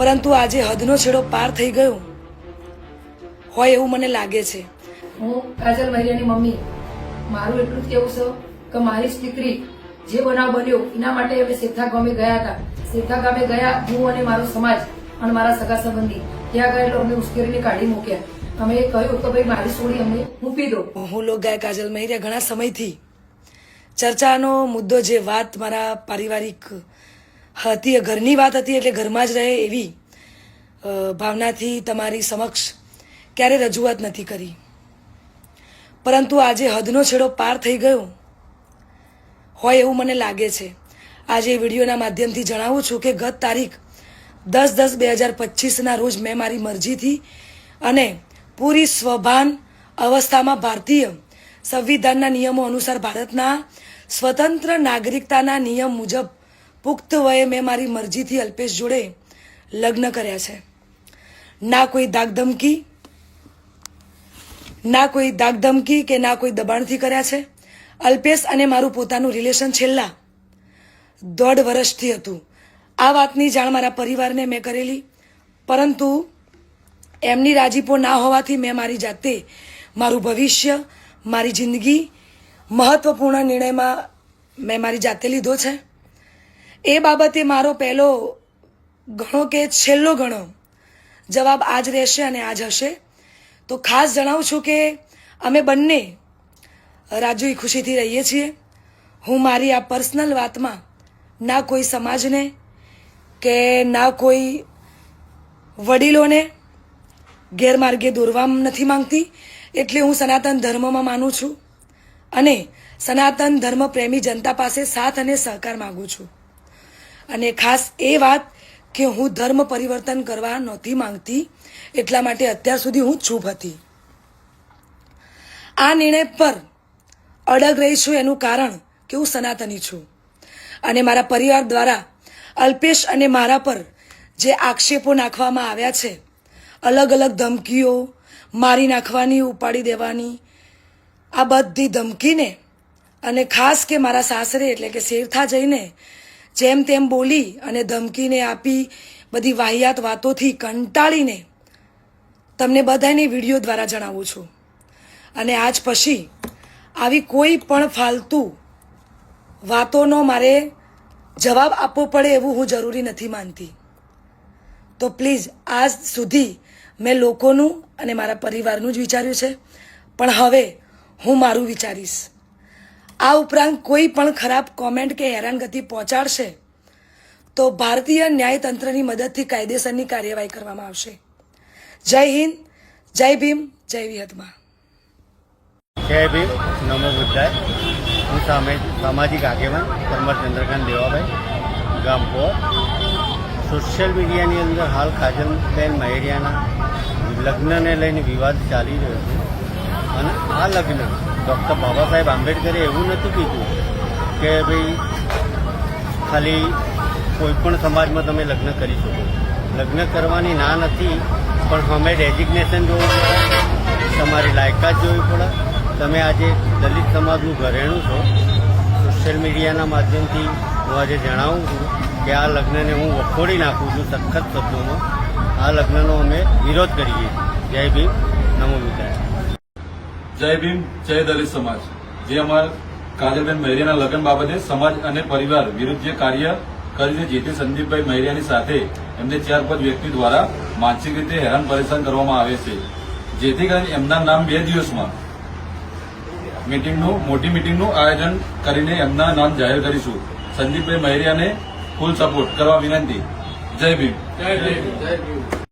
પરંતુ આજે હદનો છેડો પાર થઈ ગયો હોય એવું મને લાગે છે. હું કાજલ મહેરિયાની મમ્મી, મારું એટલું જ કેવું છે કે મારી દીકરી જે બનાવ બન્યો એના માટે અમે સેઠા ગામે ગયા હતા. સેઠા ગામે ગયા હું અને મારો સમાજ અને મારા સગા સંબંધી ત્યાં ગયા એટલે અમને ઉશ્કેરીને કાઢી મૂક્યા. અમે કહ્યું કે ભાઈ મારી સોડી અમને મૂકી દો. હું લોકગાયક કાજલ મહેરિયા ઘણા સમયથી ચર્ચાનો મુદ્દો જે વાત મારા પારિવારિક હતી, ઘરની વાત હતી એટલે ઘરમાં જ રહે એવી ભાવનાથી તમારી સમક્ષ ક્યારે રજૂઆત નથી કરી. પરંતુ આજે હદનો છેડો પાર થઈ ગયો હોય એવું મને લાગે છે. આજે વિડીયોના માધ્યમથી જણાવું છું કે ગત તારીખ 10/10/2025ના રોજ મેં મારી મરજીથી અને પૂરી સ્વભાન અવસ્થામાં ભારતીય સંવિધાનના નિયમો અનુસાર ભારતના સ્વતંત્ર નાગરિકતાના નિયમ મુજબ પુખ્ત વયે મેં મારી મરજીથી અલ્પેશ જોડે લગ્ન કર્યા છે. ના કોઈ ધાકધમકી કે ના કોઈ દબાણથી કર્યા છે. અલ્પેશ અને મારું પોતાનું રિલેશન છેલ્લા 1.5 વર્ષથી હતું. આ વાતની જાણ મારા પરિવારને મેં કરેલી, પરંતુ એમની રાજીપો ના હોવાથી મેં મારી જાતે મારું ભવિષ્ય, મારી જિંદગી મહત્વપૂર્ણ નિર્ણયમાં મેં મારી જાતે લીધો છે. એ બાબતે મારો પહેલો ઘણો કે છેલ્લો ઘણો જવાબ આજ રહેશે અને આજ હશે. તો ખાસ જણાવું છું કે અમે બંને રાજી ખુશીથી રહીએ છીએ. હું મારી આ પર્સનલ વાતમાં ના કોઈ સમાજને કે ના કોઈ વડીલોને ગેરમાર્ગે દોરવા નથી માંગતી. એટલે હું સનાતન ધર્મમાં માનું છું અને સનાતન ધર્મ પ્રેમી જનતા પાસે સાથ અને સહકાર માગું છું. અને ખાસ એ વાત કે હું ધર્મ પરિવર્તન કરવા નહોતી માંગતી, એટલા માટે અત્યાર સુધી હું ચૂપ હતી. આ નિર્ણય પર અડગ રહી છું એનું કારણ કે હું સનાતની છું અને મારા પરિવાર દ્વારા અલ્પેશ અને મારા પર જે આક્ષેપો નાખવામાં આવ્યા છે, અલગ અલગ ધમકીઓ, મારી નાખવાની, ઉપાડી દેવાની, આ બધી ધમકીને અને ખાસ કે મારા સાસરે એટલે કે શેરથા જઈને જેમ તેમ બોલી અને ધમકીને આપી બધી વાહિયાત વાતોથી કંટાળીને તમને બધાને વિડીયો દ્વારા જણાવું છું. અને આજ પછી આવી કોઈ પણ ફાલતુ વાતોનો મારે જવાબ આપવો પડે એવું હું જરૂરી નથી માનતી. તો પ્લીઝ આજ સુધી મેં લોકોનું અને મારા પરિવારનું જ વિચાર્યું છે, પણ હવે હું મારું વિચારીશ. આ ઉપરાંત કોઈ પણ ખરાબ કોમેન્ટ કે હેરાનગતિ પહોંચાડશે તો ભારતીય ન્યાયતંત્રની મદદથી કાયદેસરની કાર્યવાહી કરવામાં આવશે. જય હિન્દ, જય ભીમ, જય વિહતમાં. જય ભીમ, નમો બુદ્ધાય. હું સામાજિક આગેવાન પરમત ચંદ્રકાંત દેવાભાઈ, ગામ પોર. સોશિયલ મીડિયાની અંદર હાલ કાજલબેન મહેરિયાના લગ્નને લઈને વિવાદ ચાલી રહ્યો છે. અને આ લગ્ન ડૉક્ટર બાબા સાહેબ આંબેડકરે એવું નથી કીધું કે ભાઈ ખાલી કોઈ પણ સમાજમાં તમે લગ્ન કરી શકો. લગ્ન કરવાની ના નથી, પણ અમે ડેઝિગ્નેશન જોવું પડે, તમારી લાયકાત જોવી પડે. તમે આજે દલિત સમાજનું ઘરેણું છો. સોશિયલ મીડિયાના માધ્યમથી હું આજે જણાવું છું કે આ લગ્નને હું વખોડી નાખું છું સખત શબ્દોમાં. આ લગ્નનો અમે વિરોધ કરીએ. જય ભીમ, નમો બુદ્ધાય. જય ભીમ, જય દલિત સમાજ. જે અમારા કાજલબેન મહેરિયાના લગ્ન બાબતે સમાજ અને પરિવાર વિરુદ્ધ જે કાર્ય કર્યું છે, જેથી સંદીપભાઈ મહેરિયાની સાથે એમને 4-5 વ્યક્તિ દ્વારા માનસિક રીતે હેરાન પરેશાન કરવામાં આવે છે. જેથી કરીને એમના નામ 2 દિવસમાં મોટી મીટિંગનું આયોજન કરીને એમના નામ જાહેર કરીશું. સંદીપભાઈ મહેરિયાને ફૂલ સપોર્ટ કરવા વિનંતી. જય ભીમ.